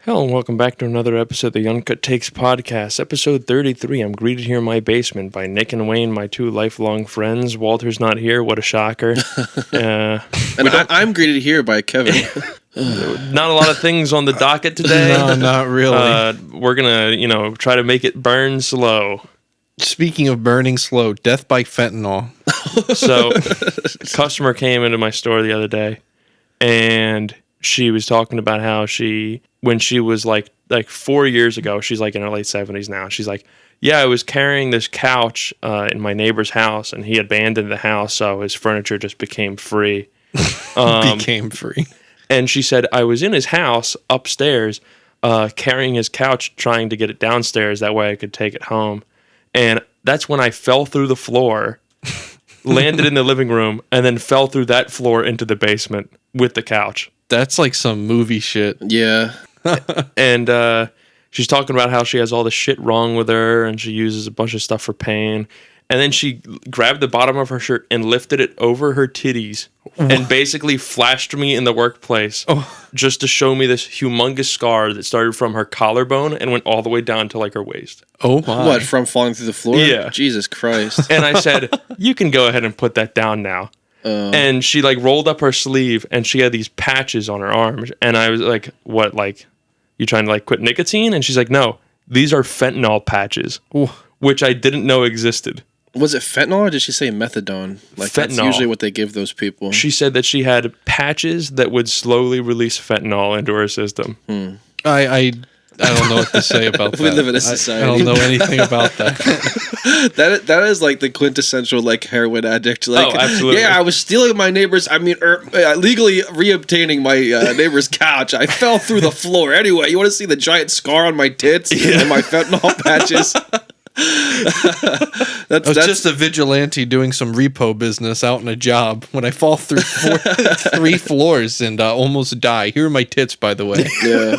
Hello and welcome back to another episode of the Uncut Takes podcast, episode 33. I'm greeted here in my basement by Nick and Wayne, my two lifelong friends. Walter's not here. What a shocker. I'm greeted here by Kevin. Not a lot of things on the docket today. No, not really. We're going to, try to make it burn slow. Speaking of burning slow, death by fentanyl. So, a customer came into my store the other day, and she was talking about how when she was like 4 years ago, she's like in her late 70s now. She's like, yeah, I was carrying this couch in my neighbor's house, and he abandoned the house, so his furniture just became free. Became free. And she said, I was in his house upstairs carrying his couch, trying to get it downstairs. That way I could take it home. And that's when I fell through the floor, landed in the living room, and then fell through that floor into the basement with the couch. That's like some movie shit. Yeah. And she's talking about how she has all this shit wrong with her, and she uses a bunch of stuff for pain. And then she grabbed the bottom of her shirt and lifted it over her titties and basically flashed me in the workplace just to show me this humongous scar that started from her collarbone and went all the way down to like her waist. Oh my. What, from falling through the floor? Yeah. Jesus Christ. And I said, you can go ahead and put that down now. And she like rolled up her sleeve and she had these patches on her arms. And I was like, what, like, you trying to like quit nicotine? And she's like, no, these are fentanyl patches, which I didn't know existed. Was it fentanyl or did she say methadone? Like, fentanyl. That's usually what they give those people. She said that she had patches that would slowly release fentanyl into her system. I don't know what to say about that. We live in a society. I don't know anything about that. That is like the quintessential like heroin addict. Like, absolutely. Yeah, I was stealing my neighbor's. Legally reobtaining my neighbor's couch. I fell through the floor. Anyway, you want to see the giant scar on my tits and my fentanyl patches? I was just a vigilante doing some repo business out in a job when I fall through 3 floors and almost die. Here are my tits, by the way. Yeah.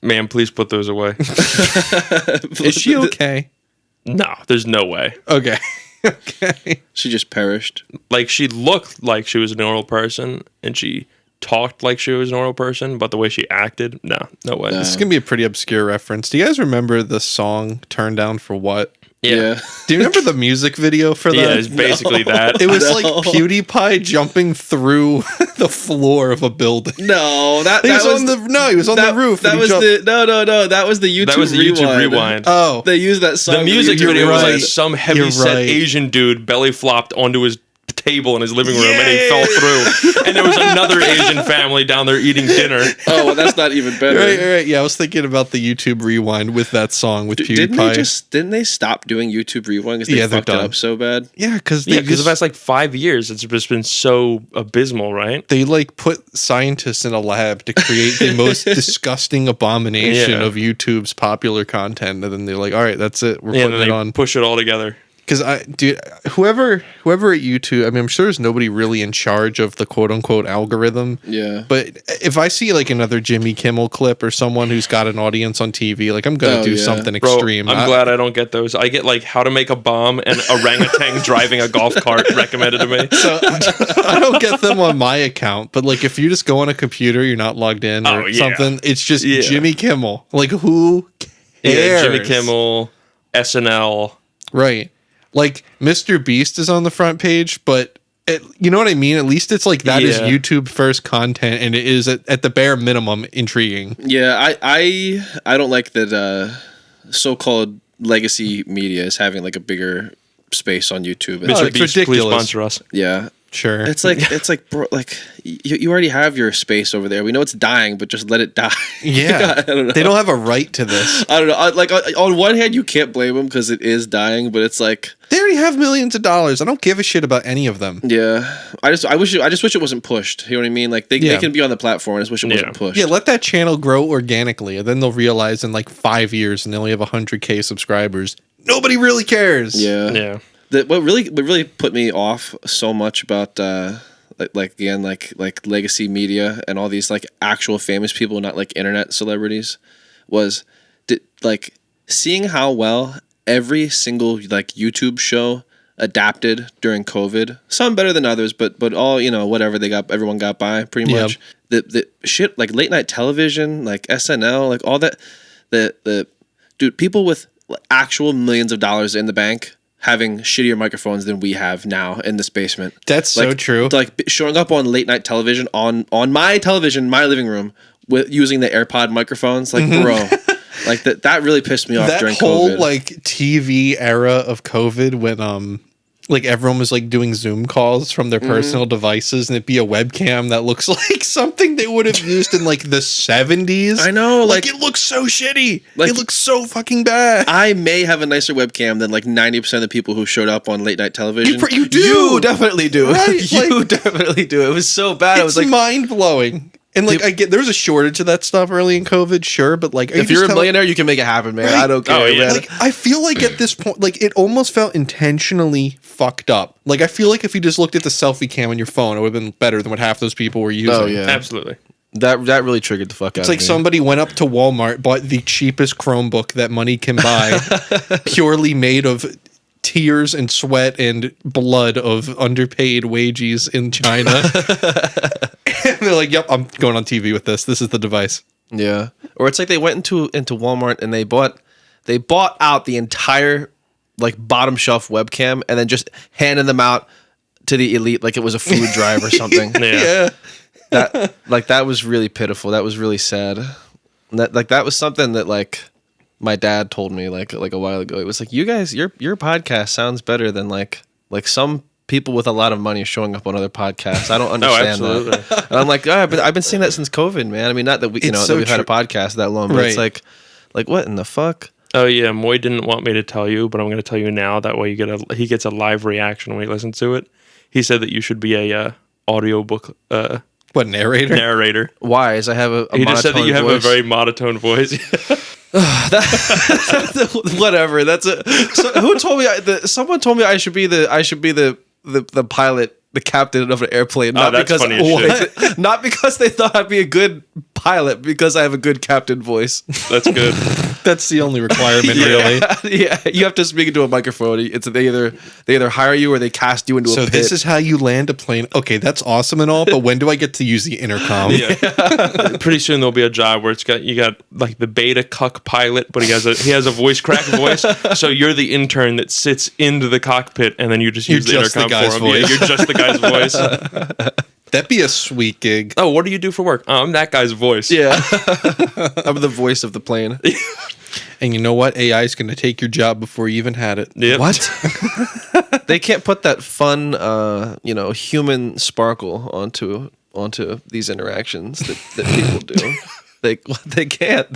Man, please put those away. Is she okay? No, there's no way. Okay. Okay. She just perished. Like, she looked like she was a normal person, and she talked like she was a normal person, but the way she acted, no way. This is going to be a pretty obscure reference. Do you guys remember the song Turn Down for What? Yeah. Do you remember the music video for that? Yeah, it's basically that. It was like PewDiePie jumping through the floor of a building. No, he was on the roof. That was that was the YouTube Rewind. Oh, they used that song. The music video was right. like some heavy-set Asian dude belly flopped onto his table in his living room and he fell through. And there was another Asian family down there eating dinner. Oh, well, that's not even better. Right. Yeah, I was thinking about the YouTube Rewind with that song with PewDiePie. Didn't they stop doing YouTube Rewind because they fucked it up so bad? Yeah, because the past like 5 years, it's just been so abysmal, right? They like put scientists in a lab to create the most disgusting abomination of YouTube's popular content, and then they're like, "All right, that's it. We're putting it on." Push it all together. Because whoever at YouTube, I mean, I'm sure there's nobody really in charge of the quote unquote algorithm. Yeah. But if I see like another Jimmy Kimmel clip or someone who's got an audience on TV, like I'm gonna do something extreme. I'm glad I don't get those. I get like how to make a bomb and orangutan driving a golf cart recommended to me. So I don't get them on my account. But like if you just go on a computer, you're not logged in or something. It's just Jimmy Kimmel. Like who cares? Yeah, Jimmy Kimmel, SNL. Right. Like, Mr. Beast is on the front page, but you know what I mean? At least it's like that is YouTube first content, and it is at the bare minimum intriguing. Yeah, I don't like that so-called legacy media is having like a bigger space on YouTube. Mr. Beast, ridiculous. Please sponsor us. Yeah. Sure. It's like bro, like you already have your space over there. We know it's dying, but just let it die. Yeah. I don't know. They don't have a right to this. I don't know. Like on one hand, you can't blame them because it is dying, but it's like they already have millions of dollars. I don't give a shit about any of them. Yeah. I just wish it wasn't pushed. You know what I mean? Like they can be on the platform. I just wish it wasn't pushed. Yeah, let that channel grow organically, and then they'll realize in like 5 years, and they only have 100K subscribers. Nobody really cares. Yeah. Yeah. What really put me off so much about like legacy media and all these like actual famous people, not like internet celebrities, was like seeing how well every single like YouTube show adapted during COVID. Some better than others, but all, whatever everyone got by pretty much. The shit like late night television, like SNL, like all that. The dude, people with actual millions of dollars in the bank having shittier microphones than we have now in this basement. That's so true. Like showing up on late night television on my television, my living room, with using the AirPod microphones, like bro. Like that really pissed me off during COVID. That whole like TV era of COVID when like everyone was like doing Zoom calls from their personal devices, and it'd be a webcam that looks like something they would have used in like the 70s. I know, like it looks so shitty. Like, it looks so fucking bad. I may have a nicer webcam than like 90% of the people who showed up on late night television. You do. You definitely do. Right? You definitely do. It was so bad. It was like mind blowing. And like I get there was a shortage of that stuff early in COVID, sure, but like if you're a millionaire, you can make it happen, man. Right? I don't care. Oh, yeah. Like I feel like at this point, like it almost felt intentionally fucked up. Like I feel like if you just looked at the selfie cam on your phone, it would have been better than what half those people were using. Oh yeah, absolutely. That really triggered the fuck out. It's like somebody went up to Walmart, bought the cheapest Chromebook that money can buy, purely made of tears and sweat and blood of underpaid wages in China. And they're like, yep, I'm going on TV with this. This is the device. Yeah. Or it's like they went into Walmart and they bought out the entire like bottom shelf webcam and then just handed them out to the elite like it was a food drive or something. Yeah. That was really pitiful. That was really sad. And that was something that like my dad told me like a while ago. It was like, you guys, your podcast sounds better than like some people with a lot of money showing up on other podcasts. I don't understand that. And I'm like, but I've been saying that since COVID, man. I mean, not that we, that we've had a podcast that long, but it's like what in the fuck? Oh yeah, Moy didn't want me to tell you, but I'm going to tell you now. That way he gets a live reaction when he listens to it. He said that you should be a audiobook narrator? Narrator. Why? As I have a he just said that you have a very monotone voice. Whatever. Who told me? Someone told me I should be the pilot, the captain of an airplane. Not because funny as shit. Not because they thought I'd be a good pilot, because I have a good captain voice. That's good. That's the only requirement, really. Yeah, you have to speak into a microphone. It's they either hire you or they cast you into a pit. So this is how you land a plane. Okay, that's awesome and all, but when do I get to use the intercom? Yeah. Pretty soon there'll be a job where you got like the beta cuck pilot, but he has a voice crack voice. So you're the intern that sits into the cockpit, and then you just use the intercom for him. Yeah, you're just the guy's voice. That'd be a sweet gig. Oh, what do you do for work? I'm that guy's voice. Yeah. I'm the voice of the plane. And you know what? AI is going to take your job before you even had it. Yep. What? They can't put that fun, human sparkle onto these interactions that people do. They can't.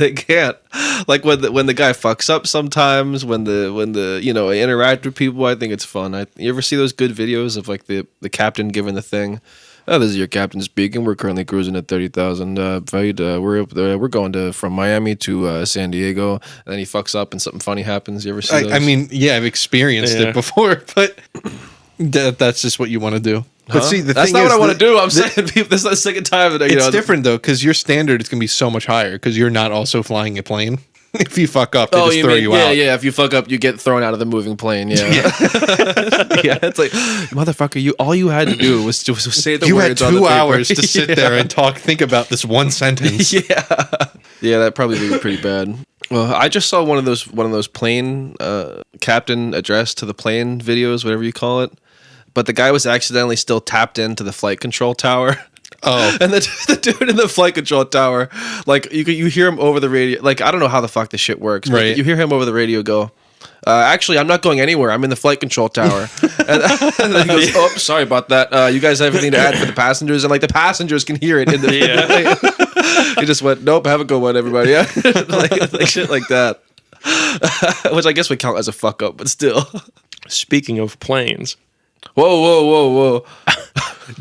Like when the guy fucks up sometimes, when I interact with people, I think it's fun. You ever see those good videos of like the captain giving the thing? Oh, this is your captain speaking. We're currently cruising at 30,000 feet. We're going from Miami to San Diego. And then he fucks up and something funny happens. You ever see those? I mean, yeah, I've experienced it before, but that's just what you want to do. But see, that's not what I want to do. I'm saying this is the second time that it's different though, because your standard is going to be so much higher because you're not also flying a plane. If you fuck up, they just throw you out. Yeah, if you fuck up, you get thrown out of the moving plane. Yeah. Yeah, it's like, motherfucker, all you had to do was say the words on the paper. You had 2 hours to sit there and think about this one sentence. Yeah, that'd probably be pretty bad. Well, I just saw one of those plane captain address to the plane videos, whatever you call it. But the guy was accidentally still tapped into the flight control tower. Oh, and the dude in the flight control tower, like you hear him over the radio. Like, I don't know how the fuck this shit works, but right. You hear him over the radio go, actually, I'm not going anywhere. I'm in the flight control tower. and then he goes, oh, sorry about that. You guys have anything to add for the passengers? And like the passengers can hear it in the He just went, nope, have a good one, everybody. Yeah, like shit like that. Which I guess would count as a fuck up, but still. Speaking of planes. Whoa.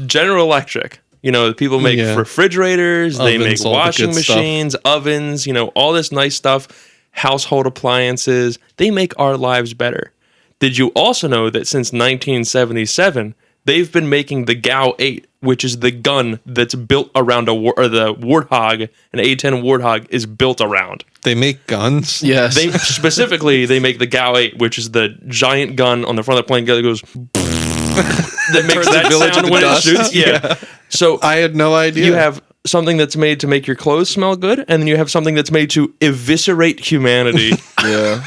General Electric. People make refrigerators, ovens, they make washing machines, ovens, all this nice stuff, household appliances. They make our lives better. Did you also know that since 1977, they've been making the GAU 8, which is the gun that's built around the Warthog. An A10 Warthog is built around. They make guns. Yes. They specifically they make the GAU 8, which is the giant gun on the front of the plane that goes that makes Turns that the village sound into when dust. it shoots. Yeah. So I had no idea. you have something that's made to make your clothes smell good, and then you have something that's made to eviscerate humanity. Yeah.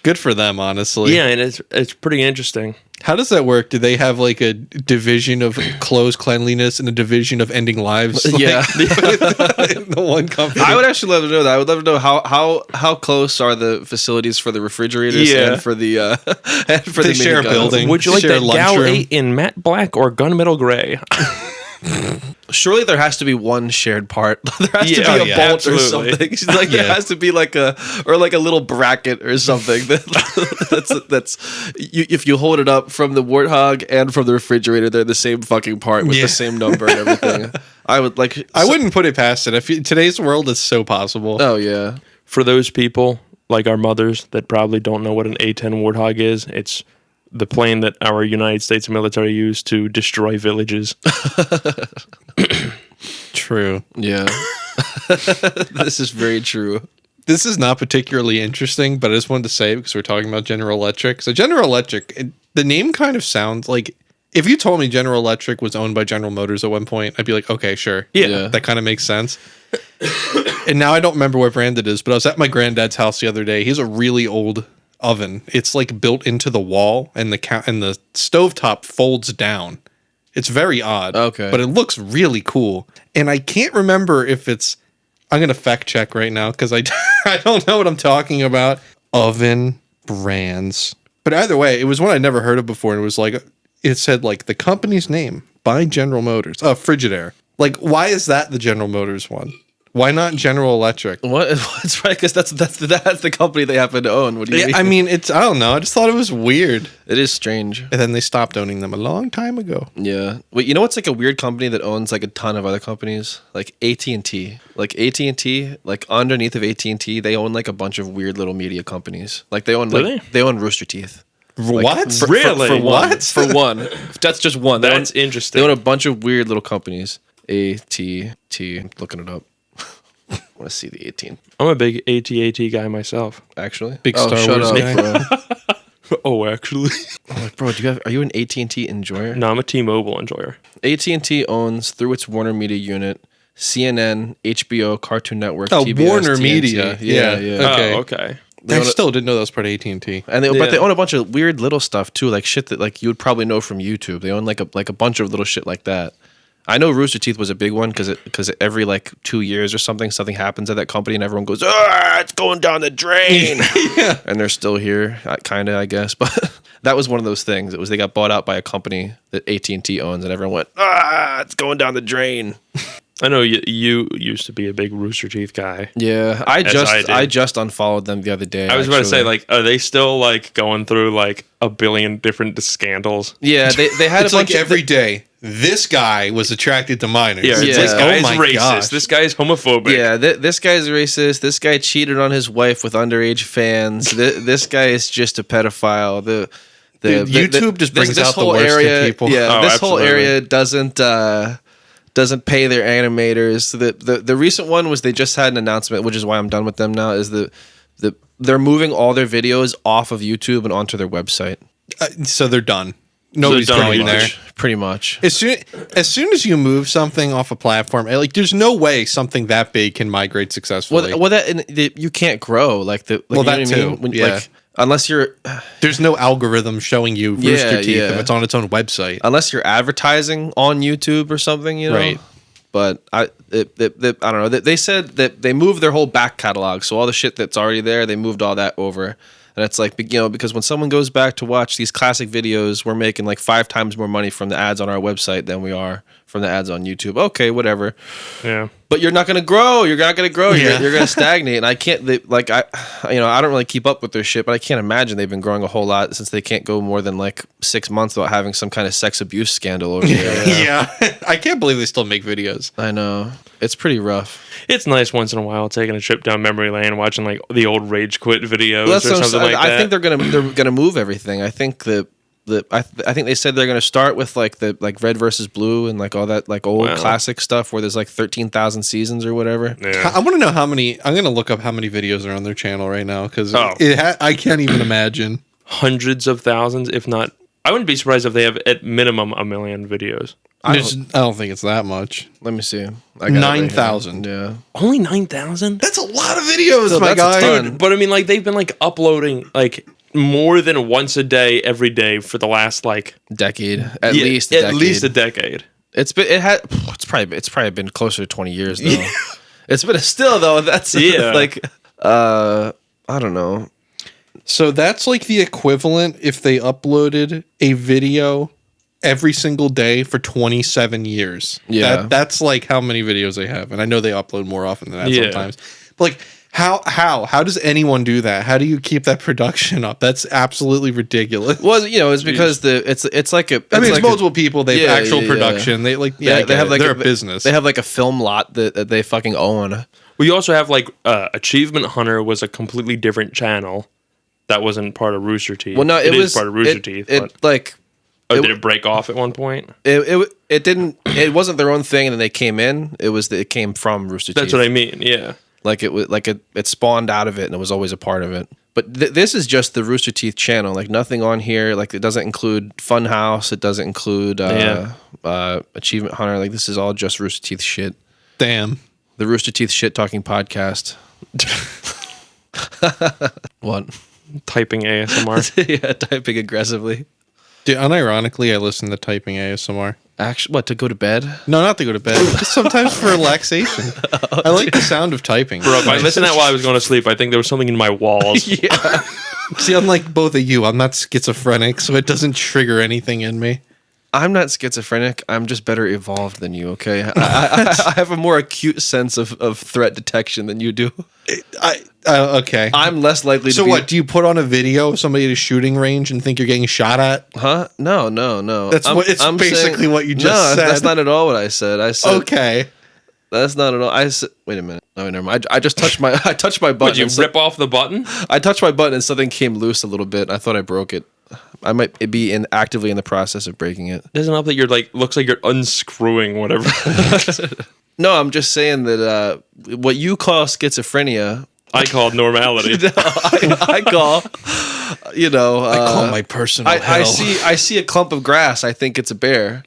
Good for them, honestly. Yeah, and it's pretty interesting. How does that work? Do they have like a division of clothes cleanliness and a division of ending lives? Like, Yeah. in the one company. I would actually love to know that. I would love to know how close are the facilities for the refrigerators Yeah. and for the and for They the share a miniguns. building. Would you like Share that a GAU lunchroom. 8 in matte black or gunmetal gray? Surely there has to be one shared part. There has Yeah, to be a yeah, bolt or absolutely. something. Like there Yeah. has to be like a little bracket or something. That's if you hold it up from the Warthog and from the refrigerator, they're the same fucking part with Yeah. the same number and everything. I would like. I wouldn't put it past it. Today's world is so possible. Oh yeah. For those people like our mothers that probably don't know what an A-10 Warthog is, it's the plane that our United States military used to destroy villages. True. Yeah. This is very true. This is not particularly interesting, but I just wanted to say it because we're talking about General Electric. So General Electric, the name kind of sounds like if you told me General Electric was owned by General Motors at one point, I'd be like, okay, sure. Yeah. That kind of makes sense. And now I don't remember what brand it is, but I was at my granddad's house the other day. He's a really old oven. It's like built into the wall, and the stovetop folds down. It's very odd. Okay. But it looks really cool. And I can't remember if it's I'm going to fact check right now because I don't know what I'm talking about. Oven brands. But either way, it was one I'd never heard of before. And it was like, it said like the company's name by General Motors. Frigidaire. Like, why is that the General Motors one? Why not General Electric? What's right? Because that's the company they happen to own. What do you mean? I mean, I don't know. I just thought it was weird. It is strange. And then they stopped owning them a long time ago. Yeah. Wait, you know what's like a weird company that owns like a ton of other companies? Like AT&T. Like AT&T, like underneath of AT&T, they own like a bunch of weird little media companies. Like they own Really? they own Rooster Teeth. What? Really? For one. What? For one. That's just one. They That's own, interesting. They own a bunch of weird little companies. AT&T. I'm looking it up. I want to see the 18 I'm a big AT-AT guy myself. actually. Big Star shut Wars up, guy. bro. Oh, actually. I'm like, bro, are you an AT&T enjoyer? No, I'm a T-Mobile enjoyer. AT&T owns through its Warner Media unit CNN, HBO, Cartoon Network, Oh, TBS, Warner TNT. Media. Yeah. Okay. Oh, okay. I still didn't know that was part of AT&T. And but Yeah. they own a bunch of weird little stuff too, like shit that like you would probably know from YouTube. They own like a bunch of little shit like that. I know Rooster Teeth was a big one because every like 2 years or something happens at that company and everyone goes, it's going down the drain. Yeah. And they're still here, kind of, I guess. But that was one of those things. It was they got bought out by a company that AT&T owns, and everyone went, it's going down the drain. I know you used to be a big Rooster Teeth guy. Yeah, I did. just unfollowed them the other day. I was about to say, actually. like, are they still like going through like a billion different scandals? Yeah, they had It's a bunch like of every day. This guy was attracted to minors. Yeah, Yeah. this guy's Oh my racist. gosh. This guy's homophobic. Yeah, this guy's racist. This guy cheated on his wife with underage fans. This guy is just a pedophile. Dude, YouTube just brings out the whole worst in area, people. Yeah, Oh, this whole absolutely. area doesn't pay their animators. The recent one was they just had an announcement, which is why I'm done with them now. Is they're moving all their videos off of YouTube and onto their website. So they're done. Nobody's done going with there. Pretty much. As soon as you move something off a platform, like there's no way something that big can migrate successfully. You can't grow like the. Like, Well, you know that what I mean? too, When, yeah. Like, unless you're There's no algorithm showing you Rooster Yeah, Teeth yeah. if it's on its own website. advertising on YouTube or something, you know. Right. But I don't know. They said that they moved their whole back catalog, so all the shit that's already there, they moved all that over. And it's like, you know, because when someone goes back to watch these classic videos, we're making like 5 times more money from the ads on our website than we are from the ads on YouTube. Okay, whatever. Yeah. But you're not going to grow. You're not going to grow. Yeah. You're going to stagnate. And I can't, I don't really keep up with their shit, but I can't imagine they've been growing a whole lot since they can't go more than like 6 months without having some kind of sex abuse scandal over there. Yeah. I can't believe they still make videos. I know. It's pretty rough. It's nice once in a while taking a trip down memory lane, watching like the old Rage Quit videos Well, that's or what I'm something saying. like that. I think they're gonna move everything. I think that I think they said they're going to start with like the Red versus Blue and like all that like old classic stuff where there's like 13,000 seasons or whatever. Yeah. I want to know how many. I'm going to look up how many videos are on their channel right now because I can't even imagine. Hundreds of thousands, if not. I wouldn't be surprised if they have at minimum 1 million videos. I don't think it's that much. Let me see. 9,000. Yeah. Only 9,000? That's a lot of videos, So my that's a guy. ton. But I mean, like they've been like uploading like more than once a day every day for the last like Decade. At least a decade. It's It's probably been closer to 20 years though. It's been still though. That's like I don't know. So that's like the equivalent if they uploaded a video every single day for 27 years. Yeah. That's like how many videos they have. And I know they upload more often than that sometimes. But like how does anyone do that? How do you keep that production up? That's absolutely ridiculous. Well, it's because it's like a. I mean, it's like multiple people. They have actual production. They like they have like they're a business. They have like a film lot that they fucking own. We also have like Achievement Hunter was a completely different channel that wasn't part of Rooster Teeth. Well, no, it was part of Rooster Teeth. Did it break off at one point? It didn't. It wasn't their own thing, and then they came in. It came from Rooster Teeth. That's what I mean. Yeah. Like it was like it spawned out of it, and it was always a part of it. But this is just the Rooster Teeth channel. Like nothing on here. Like it doesn't include Funhouse. It doesn't include Achievement Hunter. Like this is all just Rooster Teeth shit. Damn. The Rooster Teeth shit talking podcast. What? Typing ASMR. Yeah, typing aggressively. Dude, unironically, I listen to typing ASMR. Actually, what, to go to bed? No, not to go to bed. Just sometimes for relaxation. I like the sound of typing. Bro, if I listened to that while I was going to sleep, I think there was something in my walls. Yeah. See, unlike both of you, I'm not schizophrenic, so it doesn't trigger anything in me. I'm not schizophrenic. I'm just better evolved than you, okay? I have a more acute sense of threat detection than you do. Okay. I'm less likely to So be... what, do you put on a video of somebody at a shooting range and think you're getting shot at? Huh? No. That's basically what you just said. That's not at all what I said. I said... Okay. That's not at all. I said... Wait a minute. No, never mind. I just touched my... I touched my button. Would you rip off the button? I touched my button and something came loose a little bit. I thought I broke it. I might be actively in the process of breaking it. Doesn't help that you're like, looks like you're unscrewing whatever. No, I'm just saying that what you call schizophrenia... I call normality. No, I call, I call my personal hell. I see a clump of grass. I think it's a bear.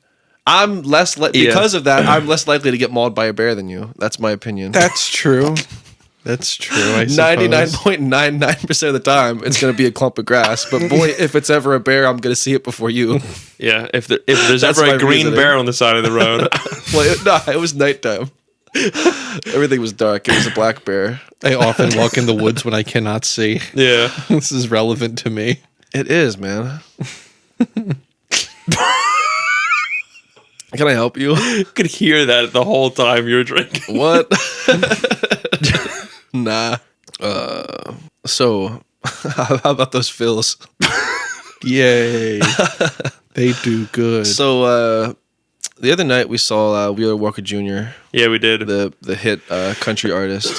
I'm less because of that. I'm less likely to get mauled by a bear than you. That's my opinion. That's true. That's true. 99.99% of the time, it's going to be a clump of grass. But boy, if it's ever a bear, I'm going to see it before you. Yeah, if there's That's ever my a green reasoning. bear on the side of the road. Well, it was nighttime. Everything was dark. It was a black bear. I often walk in the woods when I cannot see. Yeah. This is relevant to me. It is, man. Can I help you? You could hear that the whole time you were drinking. What? Nah. So, how about those fills? Yay. They do good. So, the other night we saw Wheeler Walker Jr., Yeah, we did. the hit country artist.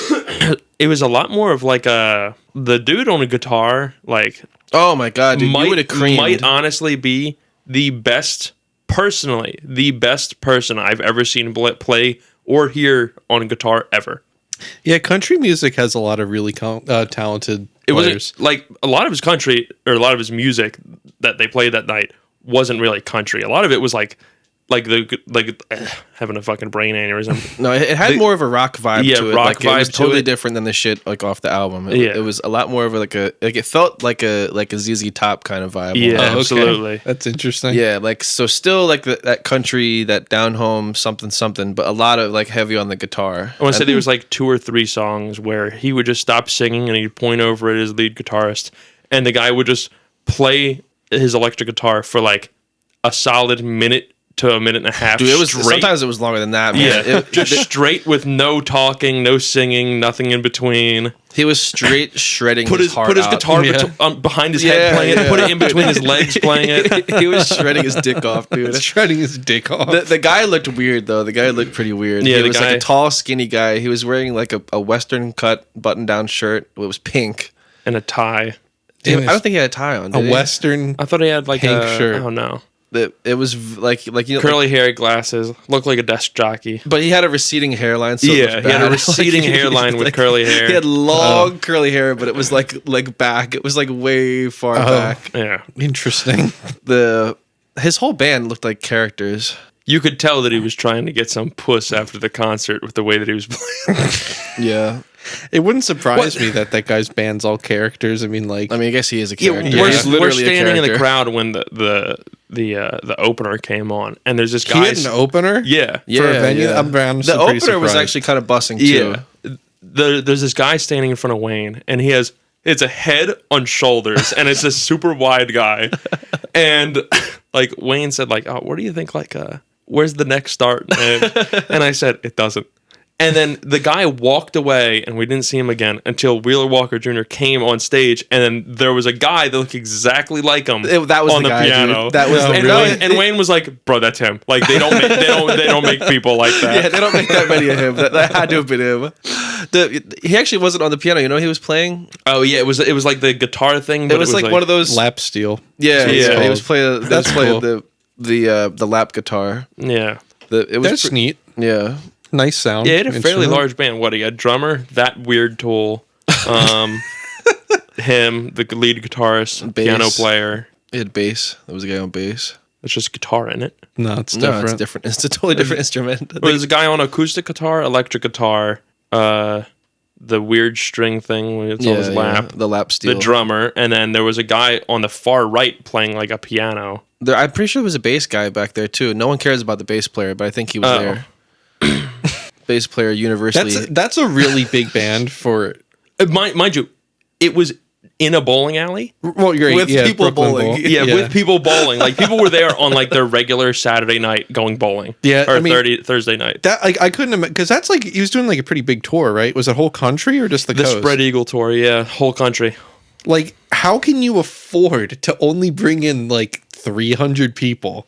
It was a lot more of like the dude on a guitar, like Oh my god, dude, you would have creamed. might honestly be the best person I've ever seen play or hear on a guitar ever. Yeah, country music has a lot of really talented It players. wasn't like a lot of his country or a lot of his music that they played that night wasn't really country. A lot of it was like having a fucking brain aneurysm. No, it had more of a rock vibe Yeah, to it. rock Like, it was vibe to totally it. different than the shit like off the album. Yeah. It was a lot more of it felt like a ZZ Top kind of vibe. Yeah. Oh, okay. Absolutely. That's interesting. Yeah, like so still like that country, that down home something, but a lot of like heavy on the guitar. I want to say there was like 2 or 3 songs where he would just stop singing and he'd point over at his lead guitarist, and the guy would just play his electric guitar for like a solid minute to a minute and a half. Dude, it was straight. sometimes it was longer than that, man. Yeah, just straight with no talking, no singing, nothing in between. He was straight shredding Put his heart out. guitar behind his head playing it. Put it in between his legs playing it. He was shredding his dick off, dude. Shredding his dick off. The guy looked weird though. The guy looked pretty weird. Yeah, he the was guy- like a tall, skinny guy. He was wearing like a Western cut button-down shirt. It was pink. And a tie. I don't think he had a tie on. A Did he? Western. I thought he had like Pink a shirt. I don't know. It was like Curly hair, glasses, looked like a desk jockey. but he had a receding hairline. So Yeah, it he had a was bad. receding Like, hairline with like, curly hair. He had long curly hair, but it was like back. It was like way far back. Yeah, Interesting. His whole band looked like characters. you could tell that he was trying to get some puss after the concert with the way that he was playing. Yeah. It wouldn't surprise me that guy's band's all characters. I mean, like, I mean, I guess he is a character. We're He's literally a standing in the character. crowd when the opener came on, and there's this he guy. had an opener. Yeah, For a venue. yeah. I'm honestly The pretty opener was surprised. actually kind of bussing too. yeah. There's this guy standing in front of Wayne, and it's a head on shoulders, and it's a super wide guy, and like Wayne said, like, oh, what do you think? Like, where's the next start? And I said, it doesn't. And then the guy walked away, and we didn't see him again until Wheeler Walker Jr. came on stage, and then there was a guy that looked exactly like him That was on the guy, piano. dude. That was the and, really- Wayne, and Wayne was like, "Bro, that's him. Like they don't make people like that." Yeah, they don't make that many of him. That had to have been him. He actually wasn't on the piano. You know, he was playing. Oh yeah, it was like the guitar thing. But It was like one of those. lap steel. Yeah, Yeah. He was playing. That's playing cool. the lap guitar. Yeah. It was That's neat. Yeah. Nice sound. Yeah, he had a fairly instrument. large band. What, he had drummer, that weird tool, him, the lead guitarist, Bass. piano player. He had bass. There was a guy on bass. It's just guitar in it. No, it's No, different. it's different. It's a totally different instrument. Well, there's a guy on acoustic guitar, electric guitar, the weird string thing when it's on his lap, the lap steel. the drummer, and then there was a guy on the far right playing like a piano. I'm pretty sure there was a bass guy back there too. No one cares about the bass player, but I think he was there. Bass player universally. That's a really big band for. Mind you, it was in a bowling alley. Well, you're With people Brooklyn bowling. Bowl. Yeah, with people bowling. Like people were there on like their regular Saturday night going bowling. Yeah, or I mean, Thursday night. That I couldn't imagine because that's like he was doing like a pretty big tour, right? Was it whole country or just the The coast? Spread Eagle tour, yeah, whole country. Like, how can you afford to only bring in like 300 people?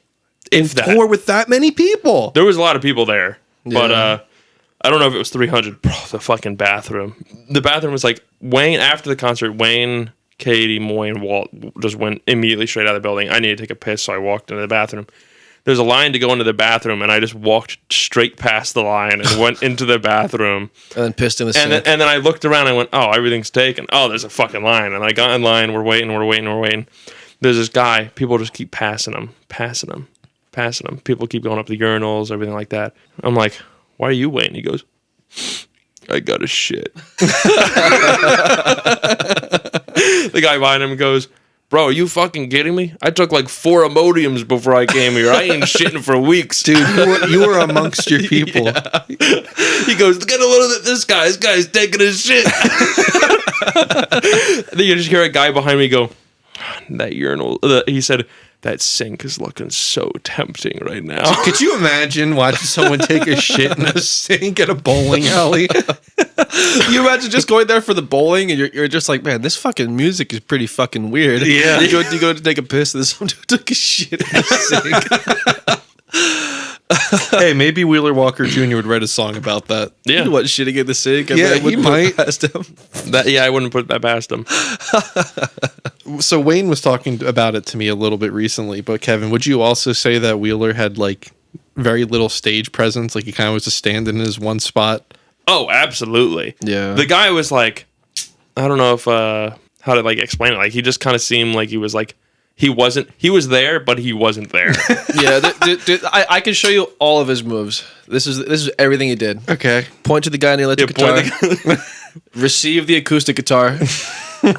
If that. Tour with that many people? There was a lot of people there, but Yeah. I don't know if it was 300. Bro, the fucking bathroom. The bathroom was like Wayne after the concert. Wayne, Katie, Moy, and Walt just went immediately straight out of the building. I needed to take a piss, so I walked into the bathroom. There's a line to go into the bathroom, and I just walked straight past the line and went into the bathroom. and then pissed in the And sink. then I looked around and I went, oh, everything's taken. Oh, there's a fucking line. And I got in line. We're waiting. There's this guy. People just keep passing him. People keep going up the urinals, everything like that. I'm like, why are you waiting? He goes, I got a shit. The guy behind him goes, bro, are you fucking kidding me? I took like 4 Imodiums before I came here. I ain't shitting for weeks. Dude, you were amongst your people. He goes, look at a little bit this guy. This guy's taking his shit. Then you just hear a guy behind me go, that urinal. He said, that sink is looking so tempting right now. Could you imagine watching someone take a shit in a sink at a bowling alley? You imagine just going there for the bowling and you're just like, man, this fucking music is pretty fucking weird. Yeah. You go to take a piss and then someone took a shit in the sink. Hey, maybe Wheeler Walker Jr. would write a song about that. Yeah. What, shitting in the sink? I Yeah, I he wouldn't put might. it past him. I wouldn't put that past him. So Wayne was talking about it to me a little bit recently, but Kevin, would you also say that Wheeler had like very little stage presence? Like he kind of was just standing in his one spot? Oh, absolutely. Yeah. The guy was like, I don't know if how to like explain it. Like he just kind of seemed like he was there, but he wasn't there. Yeah, I can show you all of his moves. This is everything he did. Okay. Point to the guy in the electric guitar. Receive the acoustic guitar.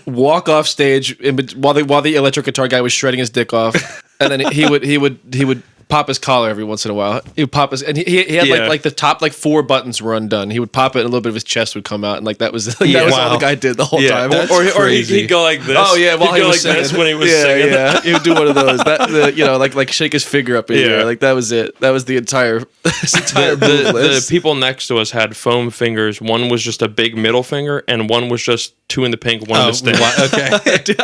Walk off stage while the electric guitar guy was shredding his dick off, and then he would pop his collar every once in a while. He would pop his, and he had Yeah. like the top like 4 buttons were undone. He would pop it, and a little bit of his chest would come out, and like that was all Wow. the guy did the whole time. That's or crazy. he'd go like this. Oh yeah, while he'd he go was like this singing. when he was yeah, singing. Yeah, he would do one of those. Like shake his finger up in the Yeah. air. Like that was it. That was the entire The, move the list. people next to us had foam fingers. One was just a big middle finger, and one was just 2 in the pink, one in the stick. Okay. Dude,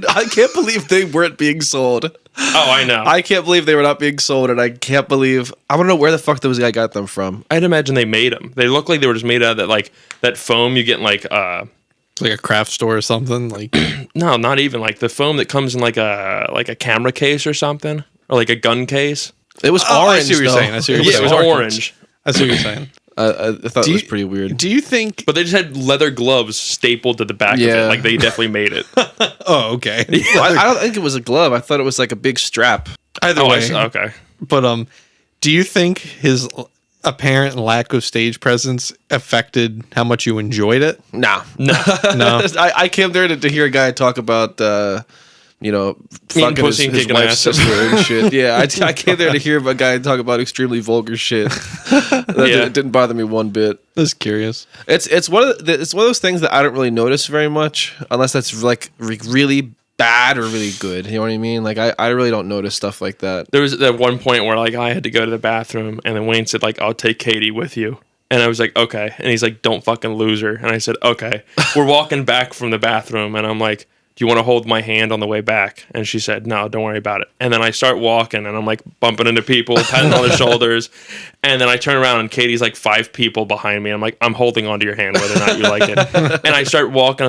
I can't believe they weren't being sold. Oh, I know. I can't believe they were not being sold, and I can't believe I want to know where the fuck those guy got them from. I'd imagine they made them. They look like they were just made out of that foam you get in like Like a craft store or something. Like No, not even like the foam that comes in like a camera case or something, or like a gun case. It was I orange. see what you're though. saying. I see what Yeah, you're it was saying. orange. I see what you're saying. I thought Do it was you- pretty weird. Do you think? But they just had leather gloves stapled to the back of Yeah. it. Like they definitely made it. Oh, okay. I don't think it was a glove. I thought it was like a big strap. Either Oh, I way. see. Okay. But do you think his apparent lack of stage presence affected how much you enjoyed it? Nah. No. No. I came there to hear a guy talk about, fucking pussy and his kicking wife's ass. sister and shit. Yeah, I came there to hear a guy talk about extremely vulgar shit. It didn't bother me one bit. I was curious. It's one of those things that I don't really notice very much, unless that's like really bad or really good. You know what I mean? Like I really don't notice stuff like that. There was that one point where like I had to go to the bathroom, and then Wayne said like, "I'll take Katie with you," and I was like, "Okay," and he's like, "Don't fucking lose her," and I said, "Okay." We're walking back from the bathroom, and I'm like, "Do you want to hold my hand on the way back?" And she said, "No, don't worry about it." And then I start walking, and I'm like bumping into people, patting on their shoulders, and then I turn around, and Katie's like 5 people behind me. I'm like, "I'm holding onto your hand, whether or not you like it." And I start walking,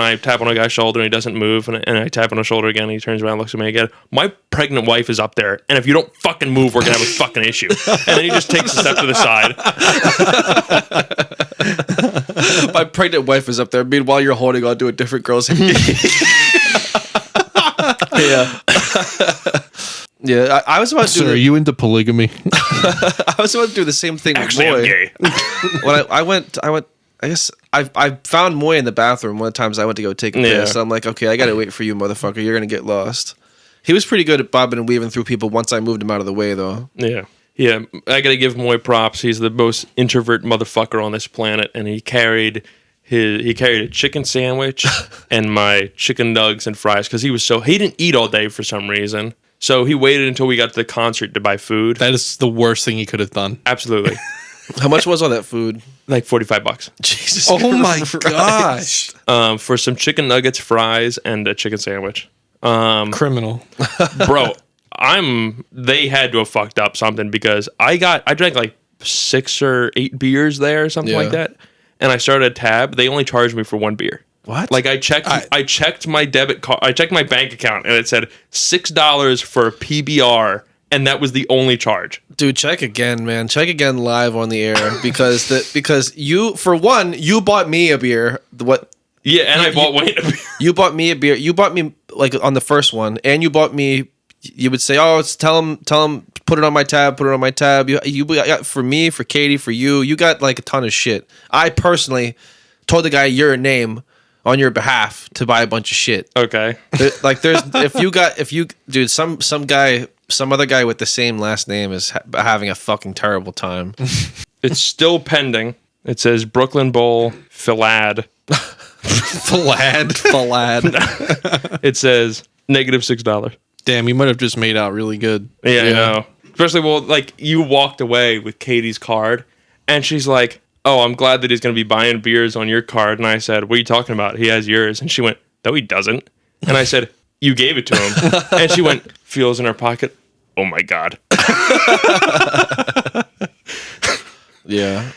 I tap on a guy's shoulder, and he doesn't move, and I tap on his shoulder again, and he turns around, and looks at me again. My pregnant wife is up there, and if you don't fucking move, we're gonna have a fucking issue. And then he just takes a step to the side. My pregnant wife is up there. Meanwhile, you're holding on to a different girl's hand. Yeah. Yeah, I was about to So do. are you into polygamy? I was about to do the same thing Actually, with I'm Moy. gay. When I went. I guess I found Moy in the bathroom one of the times I went to go take a Yeah. piss. So I'm like, okay, I gotta wait for you, motherfucker. You're gonna get lost. He was pretty good at bobbing and weaving through people once I moved him out of the way, though. Yeah. Yeah. I gotta give Moy props. He's the most introvert motherfucker on this planet, and he carried a chicken sandwich and my chicken nugs and fries because he didn't eat all day for some reason. So he waited until we got to the concert to buy food. That is the worst thing he could have done. Absolutely. How much was all that food? Like $45. Jesus. Oh my Christ. gosh. For some chicken nuggets, fries, and a chicken sandwich. Criminal. Bro, they had to have fucked up something because I drank like 6 or 8 beers there or something Yeah. like that. And I started a tab. They only charged me for 1 beer. What? Like I checked my debit card. I checked my bank account, and it said $6 for a PBR, and that was the only charge. Dude, check again, man. Check again live on the air because you bought me a beer. What? Yeah, and I bought Wayne a beer. You bought me a beer. You bought me like on the first one, and you bought me. You would say, "Oh, tell him, put it on my tab, put it on my tab." You got for me, for Katie, for you. You got like a ton of shit. I personally told the guy your name on your behalf to buy a bunch of shit. Okay. Like there's dude, some other guy with the same last name is having a fucking terrible time. It's still pending. It says Brooklyn Bowl, Philad. Falad. It says -$6. Damn, you might have just made out really good. Yeah, I know. Especially, like, you walked away with Katie's card, and she's like, "Oh, I'm glad that he's going to be buying beers on your card." And I said, "What are you talking about? He has yours." And she went, "No, he doesn't." And I said, "You gave it to him." And she went, feels in her pocket. Oh, my God. Yeah.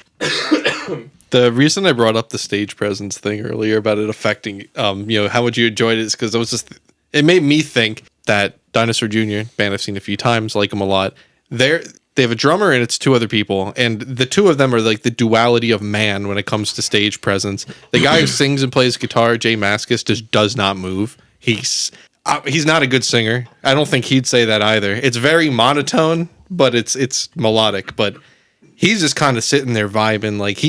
The reason I brought up the stage presence thing earlier about it affecting, how much you enjoyed it is because it made me think that Dinosaur Jr., band I've seen a few times, like them a lot. They have a drummer and it's 2 other people, and the 2 of them are like the duality of man when it comes to stage presence. The guy who sings and plays guitar, Jay Mascis, just does not move. He's not a good singer. I don't think he'd say that either. It's very monotone, but it's melodic. But he's just kind of sitting there vibing. Like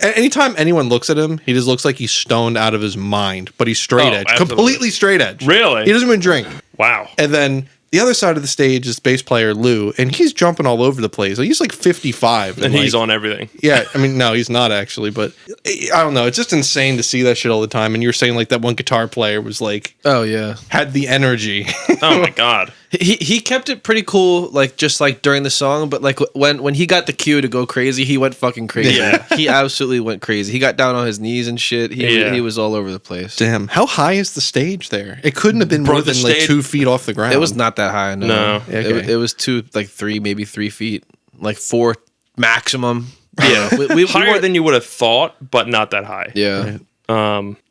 anytime anyone looks at him, he just looks like he's stoned out of his mind. But he's straight edge, absolutely. completely straight edge. Really? He doesn't even drink. Wow. And then the other side of the stage is bass player Lou, and he's jumping all over the place. Like, he's like 55. And he's on everything. Yeah, I mean, no, he's not actually, but I don't know. It's just insane to see that shit all the time. And you were saying like that one guitar player was like, Oh yeah. had the energy. Oh, my God. He kept it pretty cool, like just like during the song, but like when he got the cue to go crazy, he went fucking crazy. Yeah. He absolutely went crazy. He got down on his knees and shit. He was all over the place. Damn, how high is the stage there? It couldn't have been more the than like stage- 2 feet off the ground. It was not that high. No. Okay. It was 2, like 3, maybe 3 feet, like 4 maximum. Yeah. we Higher weren't- than you would have thought, but not that high. Yeah.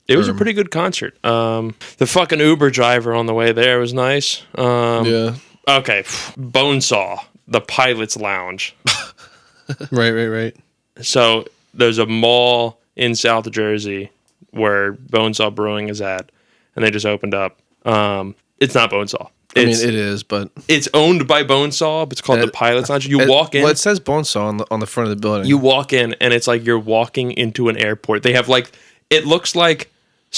It was a pretty good concert. The fucking Uber driver on the way there was nice. Yeah. Okay, Bonesaw, the Pilot's Lounge. Right. So there's a mall in South Jersey where Bonesaw Brewing is at, and they just opened up. It's not Bonesaw. I mean, it is, but It's owned by Bonesaw, but it's called the Pilot's Lounge. You walk in. Well, it says Bonesaw on the front of the building. You walk in, and it's like you're walking into an airport. They have like it looks like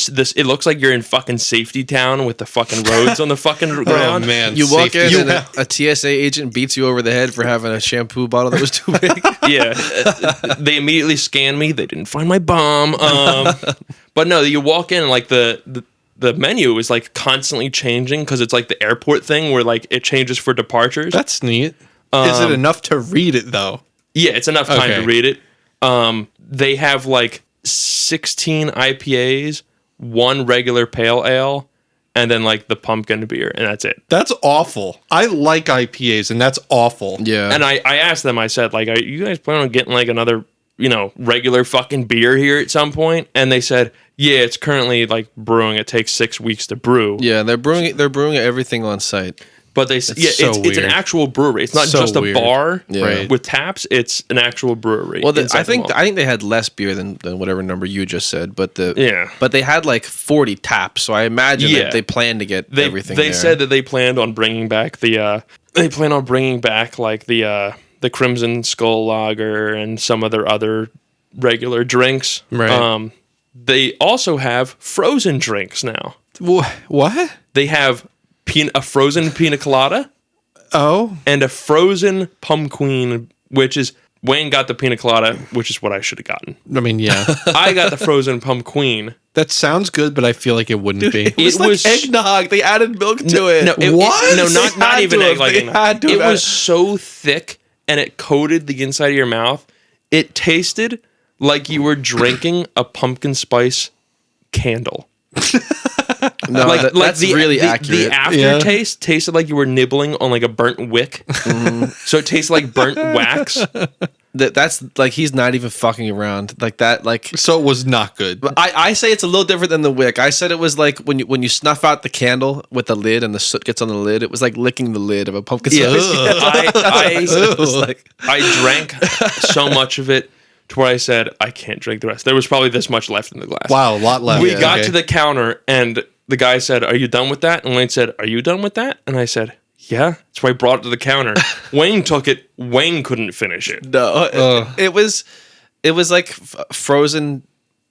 this. It looks like you're in fucking Safety Town with the fucking roads on the fucking ground. Oh man, You walk safety. in, and a TSA agent beats you over the head for having a shampoo bottle that was too big. Yeah, they immediately scanned me. They didn't find my bomb. But no, you walk in, and like the menu is like constantly changing because it's like the airport thing where like it changes for departures. That's neat. Is it enough to read it though? Yeah, it's enough time Okay. to read it. They have like 16 IPAs, one regular pale ale, and then like the pumpkin beer, and that's it. That's awful. I like IPAs, and that's awful. Yeah. And I asked them, I said, like, are you guys planning on getting like another, regular fucking beer here at some point? And they said, yeah, it's currently like brewing. It takes 6 weeks to brew. Yeah, they're brewing everything on site. But they so it's an weird. actual brewery. It's not So just a weird. bar Yeah. with taps. It's an actual brewery. Well, inside I think the mall. I think they had less beer than whatever number you just said, but Yeah. but they had like 40 taps, so I imagine Yeah. that they planned to get everything. They there. said that they planned on bringing back the Crimson Skull Lager and some of their other regular drinks. Right. They also have frozen drinks now. What? They have a frozen pina colada Oh, and a frozen pumpqueen, which is Wayne got the pina colada, which is what I should have gotten. I mean, yeah, I got the frozen pumpqueen. that sounds good, but I feel like it wouldn't be. it was like eggnog. They added milk to it. No, What? No, They not had even to egg have- like they had to it have- was so thick and it coated the inside of your mouth. It tasted like you were drinking a pumpkin spice candle. No, that's really accurate. The aftertaste tasted like you were nibbling on like a burnt wick. So it tasted like burnt wax. That's like he's not even fucking around like that. Like So it was not good. I say it's a little different than the wick. I said it was like when you snuff out the candle with the lid and the soot gets on the lid. It was like licking the lid of a pumpkin spice. I It was like I drank so much of it to where I said I can't drink the rest. There was probably this much left in the glass. Wow, a lot left. We got Okay. to the counter and the guy said, "Are you done with that?" And Wayne said, "Are you done with that?" And I said, "Yeah." So I brought it to the counter. Wayne took it. Wayne couldn't finish it. no, it was like frozen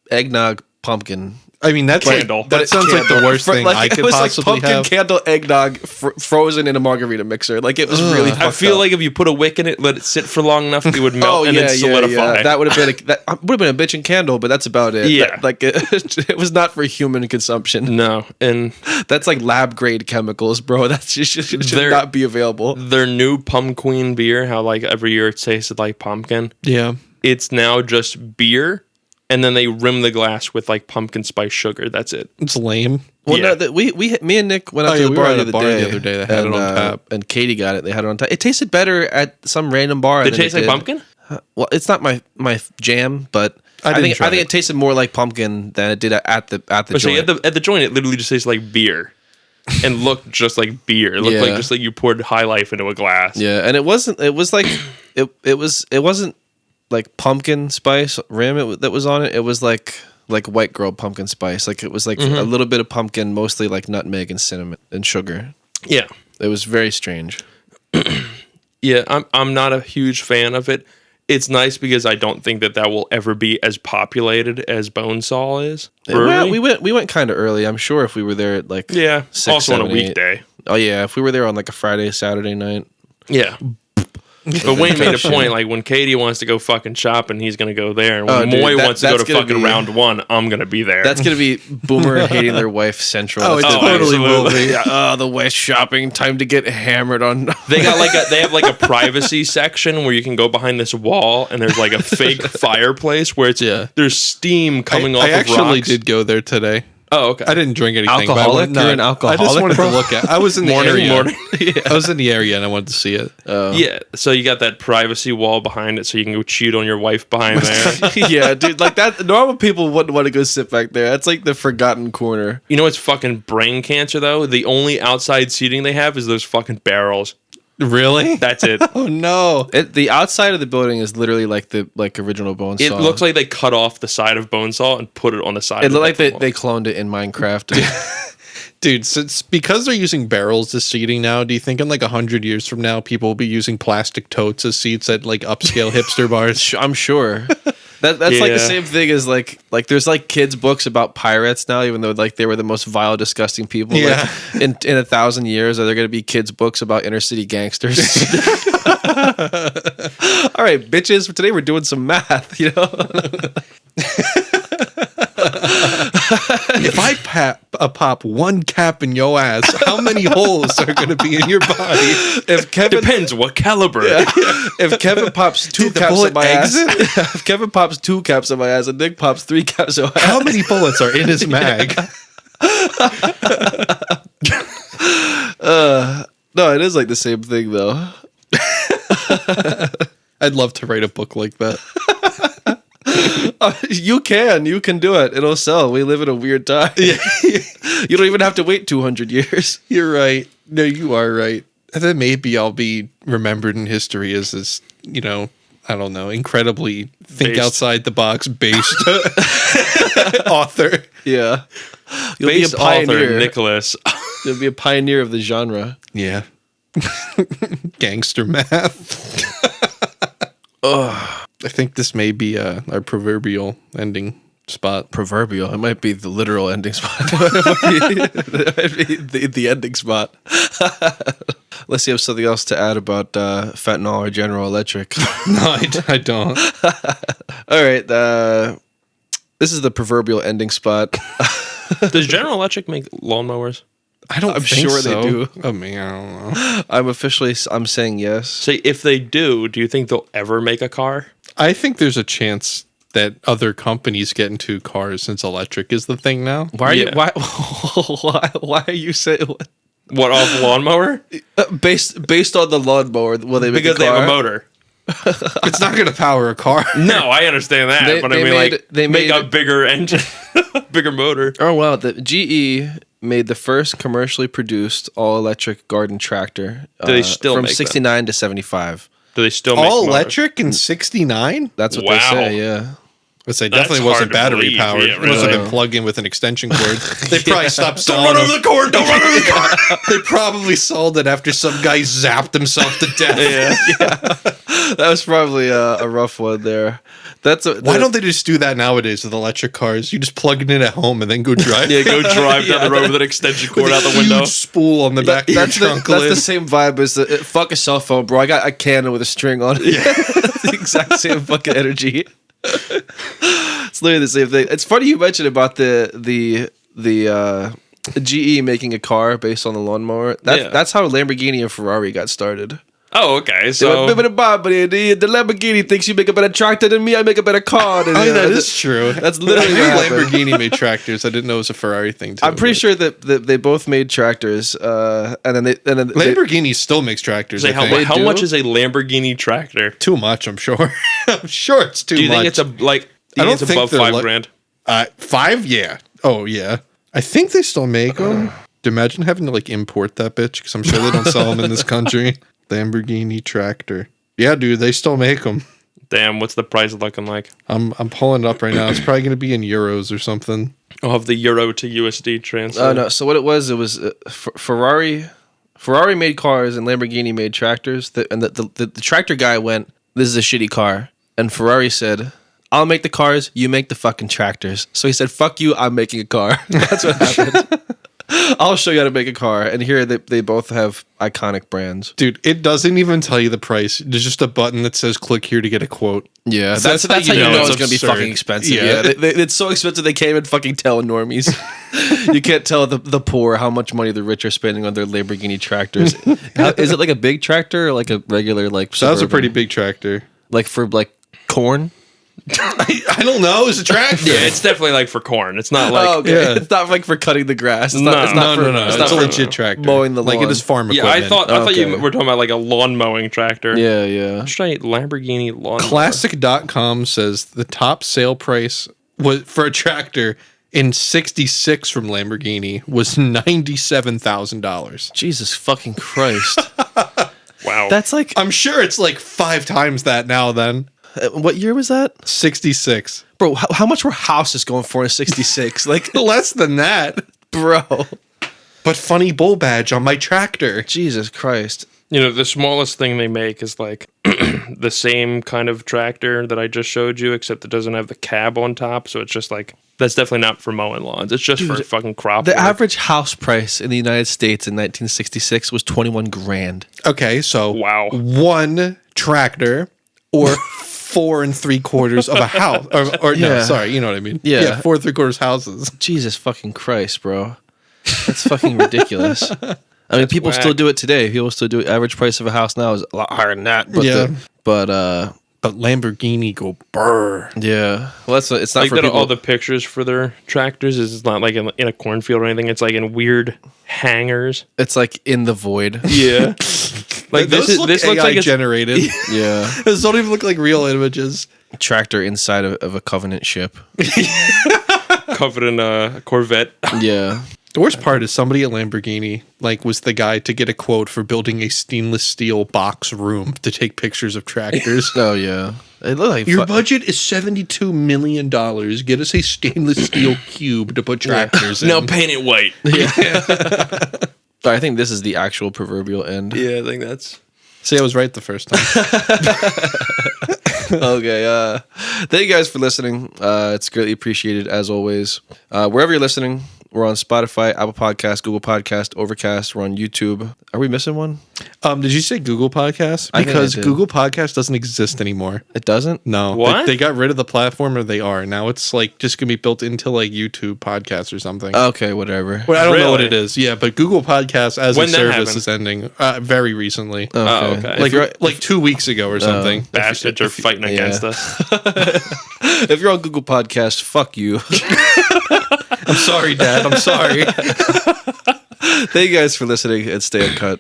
eggnog pumpkin. I mean, that's Candle. that sounds like the worst thing I could it was possibly like pumpkin have. candle eggnog frozen in a margarita mixer. Like it was really. I feel like if you put a wick in it, let it sit for long enough, it would melt and then solidify. That would have been a bitching candle, but that's about it. Yeah. It was not for human consumption. No, and That's like lab grade chemicals, bro. That should They're- not be available. their new pumpqueen beer, how like every year it tasted like pumpkin. Yeah. It's now just beer, and then they rim the glass with like pumpkin spice sugar. That's it. It's lame. Well, Yeah. no, me and Nick went out Oh, to yeah, the we bar, were at the a other bar day. the other day that had it on tap. And Katie got it. They had it on tap. It tasted better at some random bar. Did it than taste like did- pumpkin? Well, it's not my jam, but I I didn't think try it it. tasted more like pumpkin than it did at the But so joint. at the joint, it literally just tastes like beer, and looked just like beer. It looked Yeah. like just like you poured High Life into a glass. Yeah, and it wasn't. It was like it wasn't like pumpkin spice rim that was on it. It was like white girl pumpkin spice. Like it was like a little bit of pumpkin, mostly like nutmeg and cinnamon and sugar. Yeah, It was very strange. yeah. I'm not a huge fan of it. It's nice because I don't think that will ever be as populated as Bonesaw is. Well, brewery. we went kind of early. I'm sure if we were there at like Yeah, 6, also on a 7, 8. weekday. Oh yeah, if we were there on like a Friday, Saturday night. Yeah. But Wayne made a point, like when Katie wants to go fucking shopping, he's gonna go there, and when Oh, dude, Moy wants to go that's to gonna fucking be- round one, I'm gonna be there. That's gonna be Boomer hating their wife central. Oh, That's it gonna be- totally will be. Yeah, oh, the wife shopping. Time to get hammered on. They got they have like a privacy section where you can go behind this wall, and there's like a fake fireplace where it's Yeah. there's steam coming off I of actually rocks. did go there today. Oh, okay. I didn't drink anything. Alcoholic? You're an I just alcoholic, wanted to look at. I was in the area. Morning. I was in the area and I wanted to see it. Yeah, so you got that privacy wall behind it, so you can go cheat on your wife behind there. Yeah, dude, like that. Normal people wouldn't want to go sit back there. That's like the forgotten corner. You know what's fucking brain cancer though? The only outside seating they have is those fucking barrels. Really? That's it. Oh no! The outside of the building is literally like the original Bonesaw. It looks like they cut off the side of Bonesaw and put it on the side. It of the looked like wall. they cloned it in Minecraft. Dude, since because they're using barrels as seating now, do you think in like 100 years from now people will be using plastic totes as seats at like upscale hipster bars? I'm sure. That's like the same thing as like there's like kids books about pirates now, even though like they were the most vile, disgusting people. Yeah. Like, in 1,000 years, are there going to be kids books about inner city gangsters? All right, bitches. For today, we're doing some math. You know. If I pop one cap in your ass, how many holes are going to be in your body? If Kevin Depends what caliber. if Kevin pops two Did the caps in bullet my exit? ass, if Kevin pops 2 caps in my ass, and Nick pops 3 caps in my ass, How many bullets are in his mag? no, it is like the same thing though. I'd love to write a book like that. You can do it. It'll sell. We live in a weird time. You don't even have to wait 200 years. You're right. No, you are right. And then maybe I'll be remembered in history as this, you know, I don't know, incredibly think Based. outside the box based author. Yeah. You'll Based be a pioneer. author Nicholas. You'll be a pioneer of the genre. Yeah. Gangster math. I think this may be our proverbial ending spot. Proverbial. It might be the literal ending spot. It might be the ending spot. Unless you have something else to add about fentanyl or General Electric. No, I don't. All right. This is the proverbial ending spot. Does General Electric make lawnmowers? I don't I'm think sure so. they do. Oh, man, I don't know. I'm saying yes. Say, if they do you think they'll ever make a car? I think there's a chance that other companies get into cars since electric is the thing now. Why are you? Yeah. Why are you saying What, off lawnmower? based on the lawnmower? Will they make Because a they car? have a motor. It's not going to power a car. No, I understand that, They- but they I mean, made- like, they make made- a bigger engine, bigger motor. Oh wow! The GE made the first commercially produced all-electric garden tractor. Do they still from make that? 69 to 75? Do they still make All motors? electric in 69? That's what Wow. they say. Yeah. I say That's definitely hard wasn't to battery believe, powered. yeah, It must have really. been plugged in with an extension cord. They probably stopped Don't selling run over them. the cord! Don't run over the cord! They probably sold it after some guy zapped himself to death. That was probably a rough one there. Why don't they just do that nowadays with electric cars? You just plug it in at home and then go drive. Yeah, go drive down the road with an extension cord out the window. Huge spool on the back of your That's trunk the lid. same vibe as fuck a cell phone, bro. I got a cannon with a string on it. That's the exact same fucking energy. It's literally the same thing. It's funny you mentioned about the GE making a car based on the lawnmower. That's how Lamborghini and Ferrari got started. Oh, okay. They So went, the Lamborghini thinks you make a better tractor than me. I make a better car. Than Oh, you. that is true. That's literally I knew what happened. Lamborghini made tractors. I didn't know it was a Ferrari thing too. I'm pretty but- sure that they both made tractors, and then Lamborghini still makes tractors. say, I think. how do? much is a Lamborghini tractor? Too much, I'm sure. I'm sure it's too much. Do you think it's I don't it's think above they're $5 like- grand? 5? Yeah. Oh, yeah. I think they still make them. Imagine having to like import that bitch because I'm sure they don't sell them in this country. Lamborghini tractor. Yeah, dude, they still make them. Damn, what's the price looking like? I'm pulling it up right now. It's probably going to be in euros or something. I'll have the euro to USD transfer. Oh no! So what it was Ferrari. Ferrari made cars and Lamborghini made tractors. And the tractor guy went, "This is a shitty car," and Ferrari said, "I'll make the cars. You make the fucking tractors." So he said, "Fuck you. I'm making a car." That's what happened. I'll show you how to make a car. And here they both have iconic brands. Dude, it doesn't even tell you the price. There's just a button that says click here to get a quote. Yeah, So that's how you know it's it's going to be absurd. fucking expensive. Yeah. Yeah, it's so expensive they can't even fucking tell normies. You can't tell the poor how much money the rich are spending on their Lamborghini tractors. Is it like a big tractor or like a regular like? So that was a Suburban? pretty big tractor. Like for like corn. I don't know. It's a tractor. Yeah, it's definitely like for corn. It's not like Oh, okay. yeah. It's not like for cutting the grass. It's No. not, it's not for, No. It's It's not a for legit tractor. mowing the Like lawn. it is farm yeah. equipment. I thought you Okay. were talking about like a lawn mowing tractor. Yeah. Let's try Lamborghini lawn. Classic.com says the top sale price was for a tractor in 66 from Lamborghini was $97,000. Jesus fucking Christ. Wow. That's like, I'm sure it's like 5 times that now then. what year was that? 66. Bro, how much were houses going for in 66? Like, Less than that. bro. But funny bull badge on my tractor. Jesus Christ. You know, the smallest thing they make is like the same kind of tractor that I just showed you, except it doesn't have the cab on top. So it's just like, that's definitely not for mowing lawns. It's just for fucking crop The work. average house price in the United States in 1966 was 21 grand. Okay, so Wow. one tractor or 4 3/4 of a house. Or no, Yeah. sorry, you know what I mean. Yeah. 4 3/4 houses. Jesus fucking Christ, bro. That's fucking ridiculous. I mean, people still whack. do it today. People still do it. Average price of a house now is a lot higher than that. But Yeah. but But Lamborghini go brr. yeah. Well, it's not Like for that, people. all the pictures for their tractors is not like in a cornfield or anything. It's like in weird hangars. It's like in the void. Yeah. Like Those this look looks AI like it's generated. Yeah. Those don't even look like real images. Tractor inside of a Covenant ship. covered in a Corvette. Yeah. The worst part is somebody at Lamborghini was the guy to get a quote for building a stainless steel box room to take pictures of tractors. Oh yeah. It looked like Your budget is $72 million. Get us a stainless steel cube to put tractors in. Now paint it white. I think this is the actual proverbial end. Yeah, I think that's. See, I was right the first time. Okay. Thank you guys for listening. It's greatly appreciated as always. Wherever you're listening, we're on Spotify, Apple Podcasts, Google Podcasts, Overcast. We're on YouTube. Are we missing one? Did you say Google Podcasts? I think I Because did. Google Podcasts doesn't exist anymore. It doesn't? No. What? They got rid of the platform, or they are. Now it's like just going to be built into like YouTube Podcasts or something. Okay, whatever. Well, I don't know what Really? it is. Yeah, but Google Podcasts as When a that service happened? is ending very recently. Oh, okay. Like 2 weeks ago or something. Bastards are fighting against us. If you're on Google Podcasts, fuck you. I'm sorry, Dad. I'm sorry. Thank you guys for listening and stay uncut.